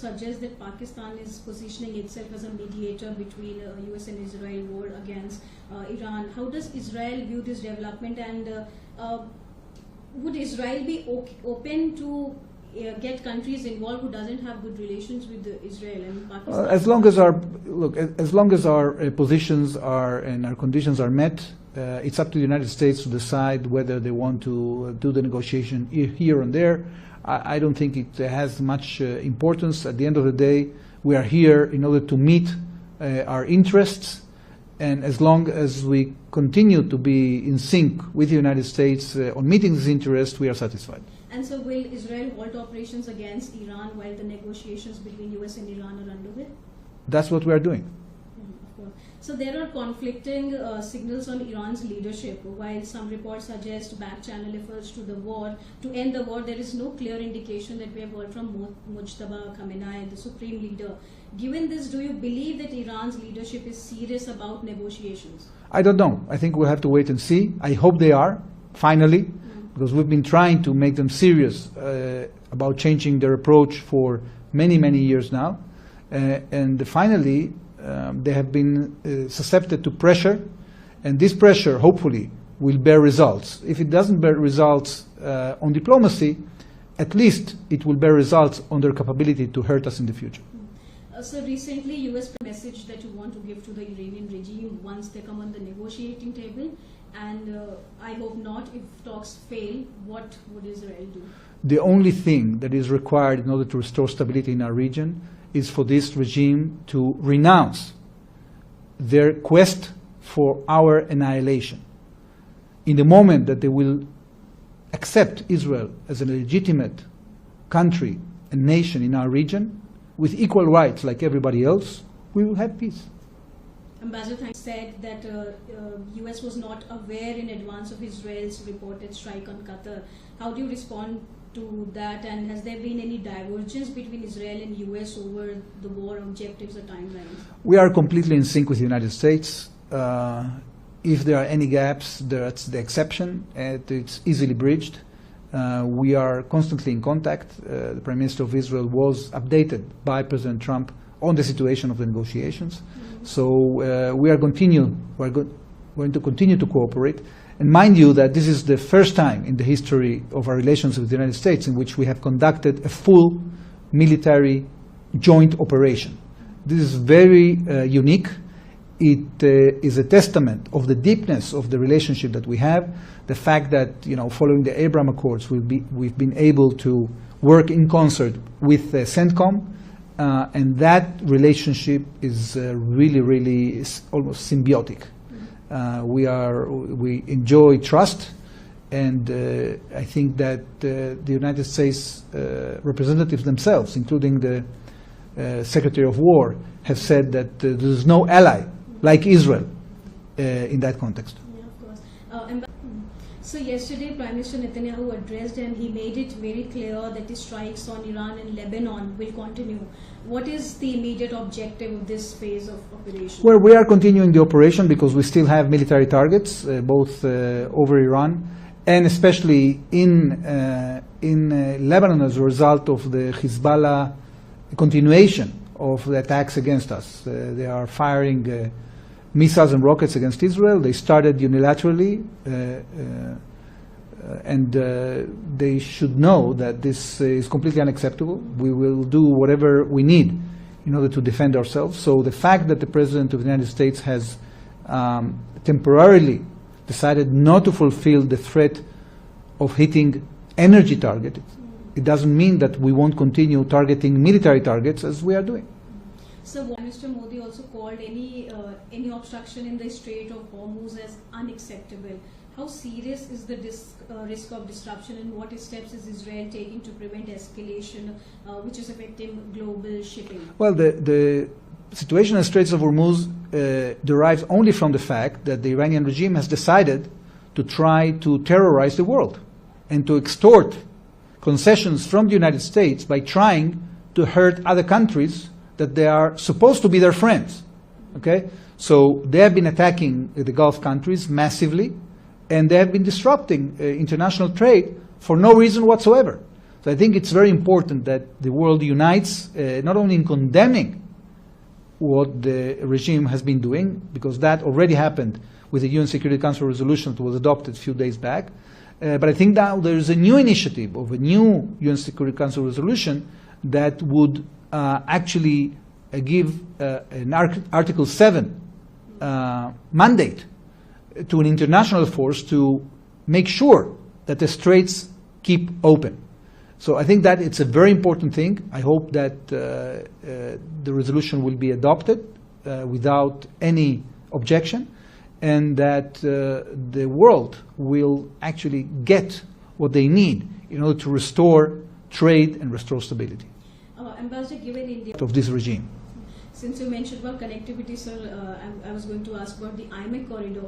suggest that Pakistan is positioning itself as a mediator between US and Israel war against Iran. How does Israel view this development, and would Israel be open to get countries involved who doesn't have good relations with Israel and Pakistan? As long as our positions are and our conditions are met, it's up to the United States to decide whether they want to do the negotiation here and there. I don't think it has much importance. At the end of the day, we are here in order to meet our interests, and as long as we continue to be in sync with the United States on meeting these interests, we are satisfied. And so will Israel halt operations against Iran while the negotiations between US and Iran are underway? That's what we are doing. So there are conflicting signals on Iran's leadership. While some reports suggest back-channel efforts to end the war, there is no clear indication that we have heard from Mujtaba Khamenei, the supreme leader. Given this, do you believe that Iran's leadership is serious about negotiations? I don't know. I think we'll have to wait and see. I hope they are, finally, because we've been trying to make them serious about changing their approach for many, many years now. And finally, they have been susceptible to pressure, and this pressure hopefully will bear results. If it doesn't bear results on diplomacy, at least it will bear results on their capability to hurt us in the future. So recently US message that you want to give to the Iranian regime once they come on the negotiating table, and I hope not, if talks fail, what would Israel do? The only thing that is required in order to restore stability in our region is for this regime to renounce their quest for our annihilation. In the moment that they will accept Israel as a legitimate country and nation in our region, with equal rights like everybody else, we will have peace. Ambassador said that US was not aware in advance of Israel's reported strike on Qatar. How do you respond to that, and has there been any divergence between Israel and US over the war objectives or timelines? We are completely in sync with the United States. If there are any gaps, that's the exception, and it's easily bridged. We are constantly in contact. The Prime Minister of Israel was updated by President Trump on the situation of the negotiations. Mm-hmm. So we are going to continue to cooperate. And mind you that this is the first time in the history of our relations with the United States in which we have conducted a full military joint operation. This is very unique. It is a testament of the deepness of the relationship that we have, the fact that, following the Abraham Accords, we've been able to work in concert with CENTCOM, and that relationship is really almost symbiotic. We enjoy trust, and I think that the United States representatives themselves, including the Secretary of War, have said that there is no ally like Israel in that context. Yeah, of course. So yesterday, Prime Minister Netanyahu addressed, and he made it very clear that the strikes on Iran and Lebanon will continue. What is the immediate objective of this phase of operation? Well, we are continuing the operation because we still have military targets, both over Iran and especially in Lebanon as a result of the Hezbollah continuation of the attacks against us. They are firing missiles and rockets against Israel. They started unilaterally, and they should know that this is completely unacceptable. We will do whatever we need in order to defend ourselves. So the fact that the President of the United States has temporarily decided not to fulfill the threat of hitting energy targets, it doesn't mean that we won't continue targeting military targets as we are doing. So Mr. Modi also called any obstruction in the Strait of Hormuz as unacceptable. How serious is the risk of disruption, and what steps is Israel taking to prevent escalation, which is affecting global shipping? Well, the situation in the Straits of Hormuz derives only from the fact that the Iranian regime has decided to try to terrorize the world and to extort concessions from the United States by trying to hurt other countries that they are supposed to be their friends. Okay? So they have been attacking the Gulf countries massively, and they have been disrupting international trade for no reason whatsoever. So I think it's very important that the world unites, not only in condemning what the regime has been doing, because that already happened with the UN Security Council resolution that was adopted a few days back, but I think now there is a new initiative of a new UN Security Council resolution that would actually give an Article 7 mandate to an international force to make sure that the straits keep open. So I think that it's a very important thing. I hope that the resolution will be adopted without any objection, and that the world will actually get what they need in order to restore trade and restore stability Ambassador, given India of this regime. Since you mentioned about connectivity, sir, I was going to ask about the IMEC corridor.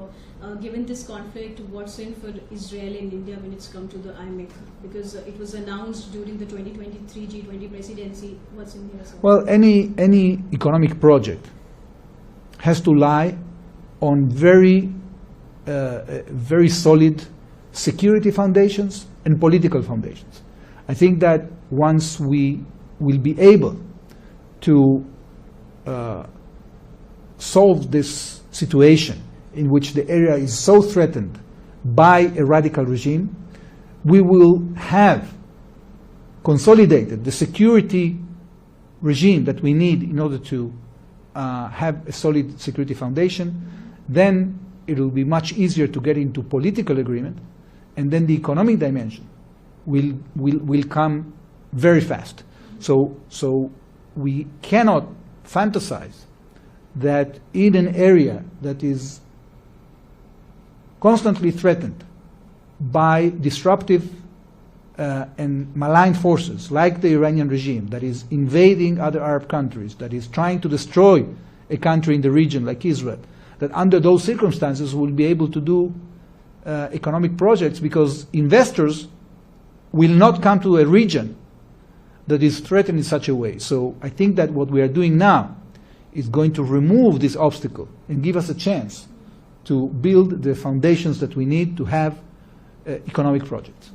Given this conflict, what's in for Israel and India when it's come to the IMEC? Because it was announced during the 2023 G20 presidency. What's in here, sir? Well, any economic project has to lie on very solid security foundations and political foundations. I think that once we will be able to solve this situation in which the area is so threatened by a radical regime, we will have consolidated the security regime that we need in order to have a solid security foundation. Then it will be much easier to get into political agreement, and then the economic dimension will come very fast. So we cannot fantasize that in an area that is constantly threatened by disruptive and malign forces like the Iranian regime that is invading other Arab countries, that is trying to destroy a country in the region like Israel, that under those circumstances will be able to do economic projects, because investors will not come to a region that is threatened in such a way. So I think that what we are doing now is going to remove this obstacle and give us a chance to build the foundations that we need to have economic projects.